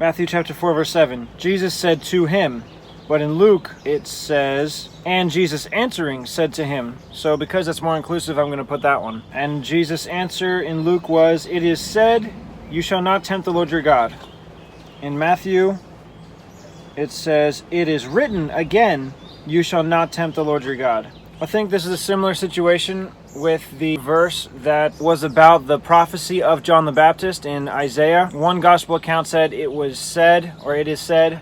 Matthew chapter 4, verse 7. Jesus said to him. But in Luke, it says, and Jesus answering said to him. So because that's more inclusive, I'm going to put that one. And Jesus' answer in Luke was, it is said, you shall not tempt the Lord your God. In Matthew, it says, it is written again, you shall not tempt the Lord your God. I think this is a similar situation with the verse that was about the prophecy of John the Baptist in Isaiah. One gospel account said it was said, or it is said.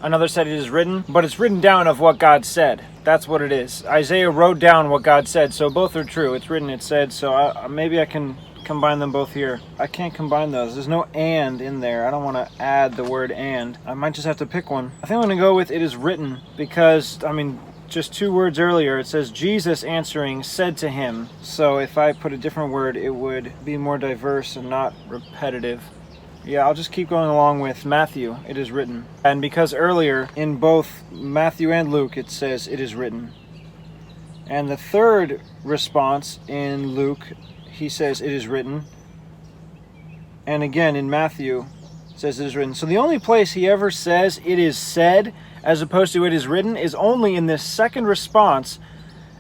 Another said it is written, but it's written down of what God said. That's what it is. Isaiah wrote down what God said, so both are true. It's written, it said, so maybe I can combine them both here. I can't combine those. There's no and in there. I don't want to add the word and. I might just have to pick one. I think I'm going to go with it is written because, just 2 words earlier, it says Jesus answering said to him. So if I put a different word, it would be more diverse and not repetitive. Yeah, I'll just keep going along with Matthew, it is written. And because earlier in both Matthew and Luke it says it is written. And the third response in Luke, he says it is written. And again in Matthew it says it is written. So the only place he ever says it is said as opposed to it is written is only in this second response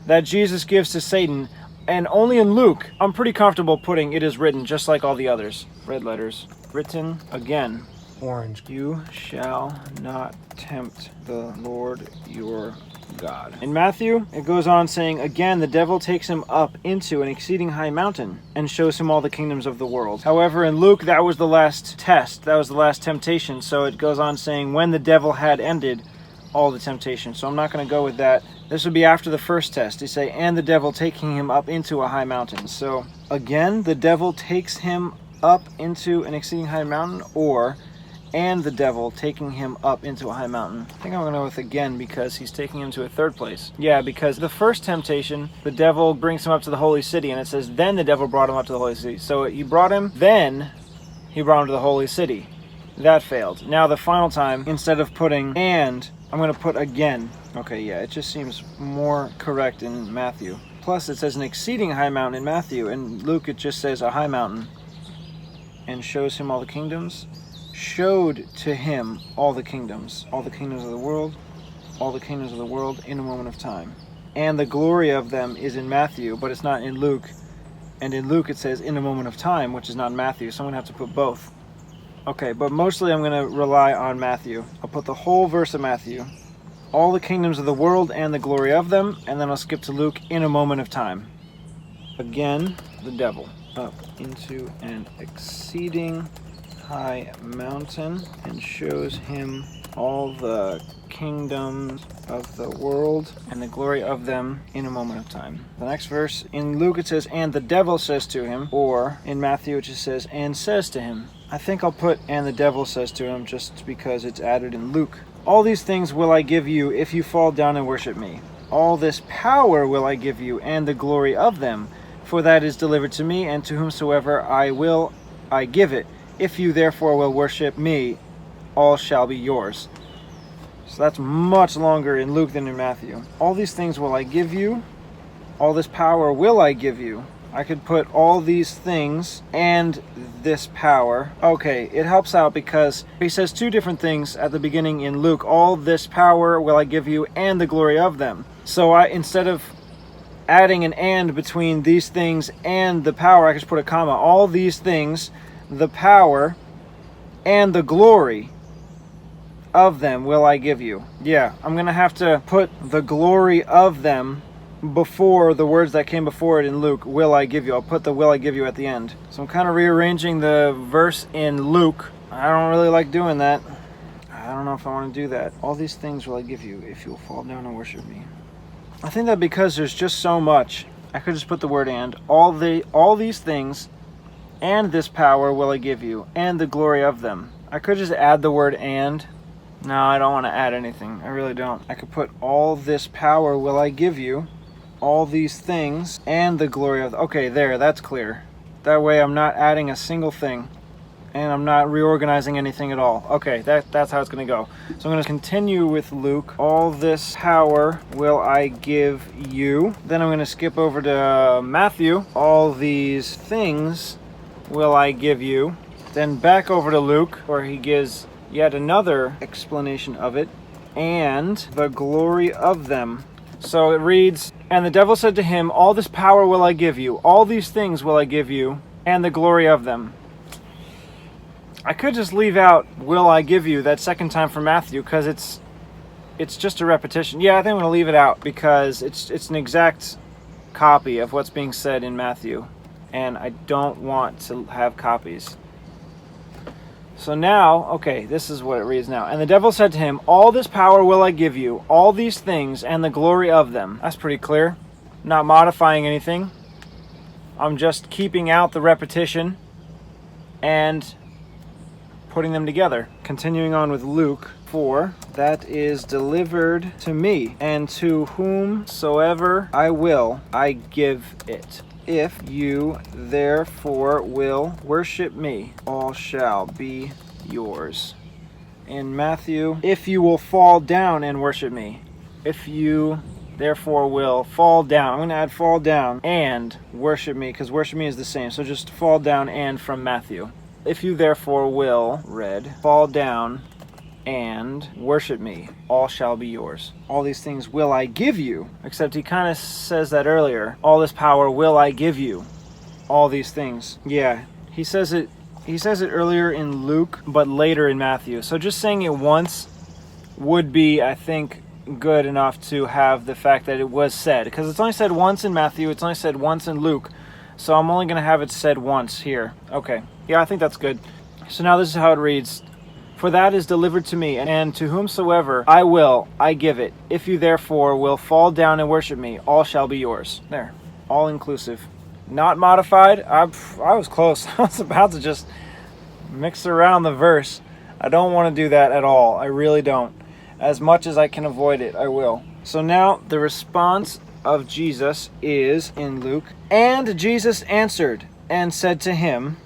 that Jesus gives to Satan. And only in Luke, I'm pretty comfortable putting it is written just like all the others. Red letters. Written again. Orange. You shall not tempt the Lord your God. In Matthew, it goes on saying, again, the devil takes him up into an exceeding high mountain and shows him all the kingdoms of the world. However, in Luke, that was the last test. That was the last temptation. So it goes on saying, when the devil had ended all the temptation. So I'm not going to go with that. This would be after the first test. They say, and the devil taking him up into a high mountain. So again, the devil takes him up into an exceeding high mountain, or and the devil taking him up into a high mountain. I think I'm going to go with again because he's taking him to a third place. Yeah, because the first temptation, the devil brings him up to the holy city, and it says, then the devil brought him up to the holy city. So he brought him, then he brought him to the holy city. That failed. Now the final time, instead of putting and, I'm going to put again. Okay, yeah, it just seems more correct in Matthew. Plus it says an exceeding high mountain in Matthew, and Luke it just says a high mountain. And shows him all the kingdoms. Showed to him all the kingdoms of the world, all the kingdoms of the world in a moment of time. And the glory of them is in Matthew, but it's not in Luke. And in Luke it says in a moment of time, which is not in Matthew, so I'm going to have to put both. Okay, but mostly I'm going to rely on Matthew. I'll put the whole verse of Matthew, all the kingdoms of the world and the glory of them, and then I'll skip to Luke in a moment of time. Again, the devil up into an exceeding high mountain and shows him all the kingdoms of the world and the glory of them in a moment of time. The next verse, in Luke it says, and the devil says to him, or in Matthew it just says, and says to him. I think I'll put and the devil says to him just because it's added in Luke. All these things will I give you if you fall down and worship me. All this power will I give you and the glory of them. For that is delivered to me, and to whomsoever I give it. If you therefore will worship me, all shall be yours. So that's much longer in Luke than in Matthew. All these things will I give you. All this power will I give you. I could put all these things and this power. Okay, it helps out because he says 2 different things at the beginning in Luke. All this power will I give you and the glory of them. So instead of adding an and between these things and the power, I could just put a comma. All these things, the power and the glory of them will I give you. Yeah, I'm going to have to put the glory of them before the words that came before it in Luke, will I give you. I'll put the will I give you at the end. So I'm kind of rearranging the verse in Luke. I don't really like doing that. I don't know if I want to do that. All these things will I give you if you'll fall down and worship me. I think that because there's just so much, I could just put the word and. All these things and this power will I give you, and the glory of them. I could just add the word and. No, I don't want to add anything. I really don't. I could put all this power will I give you, all these things, and the glory of... Okay, there, that's clear. That way I'm not adding a single thing, and I'm not reorganizing anything at all. Okay, that's how it's going to go. So I'm going to continue with Luke. All this power will I give you. Then I'm going to skip over to Matthew. All these things will I give you. Then back over to Luke, where he gives yet another explanation of it, and the glory of them. So it reads, and the devil said to him, all this power will I give you, all these things will I give you, and the glory of them. I could just leave out will I give you that second time from Matthew, because it's just a repetition. Yeah, I think I'm going to leave it out because it's an exact copy of what's being said in Matthew, and I don't want to have copies. So now, okay, this is what it reads now. And the devil said to him, all this power will I give you, all these things, and the glory of them. That's pretty clear. Not modifying anything. I'm just keeping out the repetition and putting them together. Continuing on with Luke 4, that is delivered to me, and to whomsoever I will, I give it. If you therefore will worship me, all shall be yours. In Matthew, if you will fall down and worship me. If you therefore will fall down. I'm going to add fall down and worship me, because worship me is the same. So just fall down and from Matthew. If you therefore will, read, fall down and worship me, all shall be yours. All these things will I give you. Except he kind of says that earlier. All this power will I give you. All these things. Yeah, he says it earlier in Luke, but later in Matthew. So just saying it once would be, I think, good enough to have the fact that it was said. Because it's only said once in Matthew, it's only said once in Luke. So I'm only going to have it said once here. Okay, yeah, I think that's good. So now this is how it reads. For that is delivered to me, and to whomsoever I will, I give it. If you therefore will fall down and worship me, all shall be yours. There, all inclusive. Not modified. I was close. I was about to just mix around the verse. I don't want to do that at all. I really don't. As much as I can avoid it, I will. So now the response of Jesus is in Luke. And Jesus answered and said to him,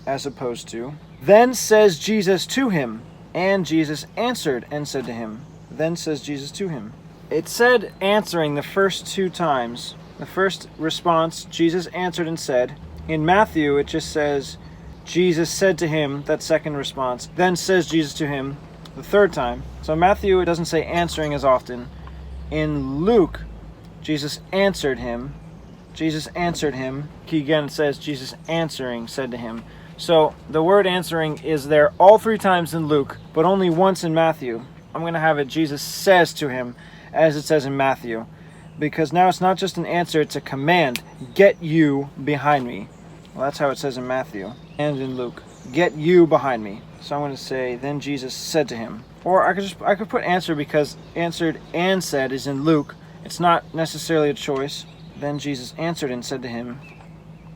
as opposed to, then says Jesus to him, and Jesus answered and said to him. Then says Jesus to him. It said answering the first two times. The first response, Jesus answered and said. In Matthew, it just says, Jesus said to him, that second response. Then says Jesus to him the third time. So in Matthew, it doesn't say answering as often. In Luke, Jesus answered him. Jesus answered him. He again says, Jesus answering said to him. So the word answering is there all three times in Luke, but only once in Matthew. I'm going to have it Jesus says to him, as it says in Matthew. Because now it's not just an answer, it's a command. Get you behind me. Well, that's how it says in Matthew and in Luke. Get you behind me. So I'm going to say, then Jesus said to him. Or I could put answer, because answered and said is in Luke. It's not necessarily a choice. Then Jesus answered and said to him.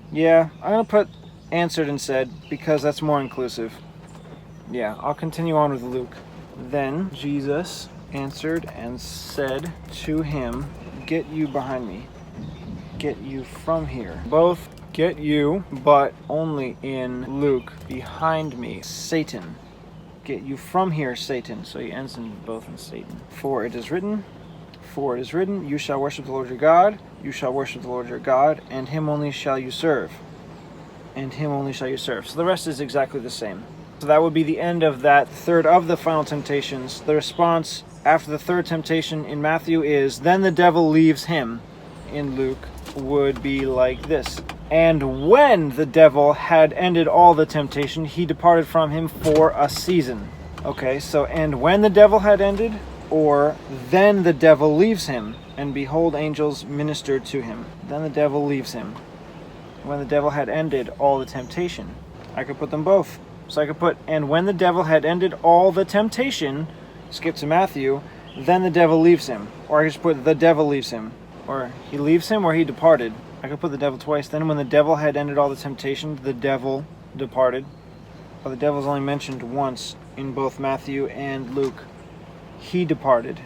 Yeah, I'm going to put answered and said, because that's more inclusive. Yeah, I'll continue on with Luke. Then Jesus answered and said to him, get you behind me. Get you from here. Both get you, but only in Luke. Behind me, Satan. Get you from here, Satan. So he ends in both in Satan. For it is written, you shall worship the Lord your God, you shall worship the Lord your God, and him only shall you serve. And him only shall you serve. So the rest is exactly the same. So that would be the end of that third of the final temptations. The response after the third temptation in Matthew is, then the devil leaves him. In Luke would be like this. And when the devil had ended all the temptation, he departed from him for a season. Okay, so and when the devil had ended, or then the devil leaves him, and behold, angels ministered to him. Then the devil leaves him. When the devil had ended all the temptation. I could put them both. So I could put, and when the devil had ended all the temptation, skip to Matthew, then the devil leaves him. Or I could just put, the devil leaves him. Or he leaves him, or he departed. I could put the devil twice. Then when the devil had ended all the temptation, the devil departed. But the devil's only mentioned once in both Matthew and Luke. He departed.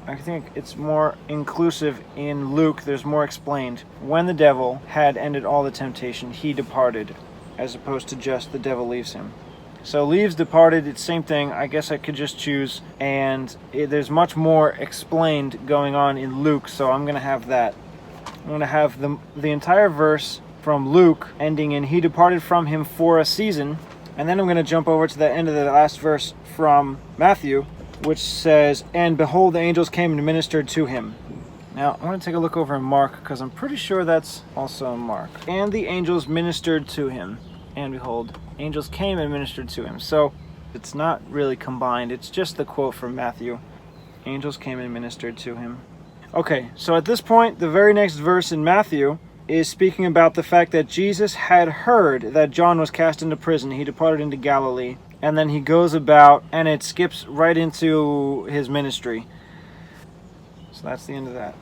I think it's more inclusive in Luke. There's more explained. When the devil had ended all the temptation, he departed, as opposed to just the devil leaves him. So leaves, departed, it's same thing. I guess I could just choose, and there's much more explained going on in Luke, so I'm going to have that. I'm going to have the entire verse from Luke, ending in he departed from him for a season. And then I'm going to jump over to the end of the last verse from Matthew, which says, and behold, the angels came and ministered to him. Now, I want to take a look over in Mark, because I'm pretty sure that's also in Mark. And the angels ministered to him. And behold, angels came and ministered to him. So, it's not really combined. It's just the quote from Matthew. Angels came and ministered to him. Okay, so at this point, the very next verse in Matthew is speaking about the fact that Jesus had heard that John was cast into prison. He departed into Galilee. And then he goes about, and it skips right into his ministry. So that's the end of that.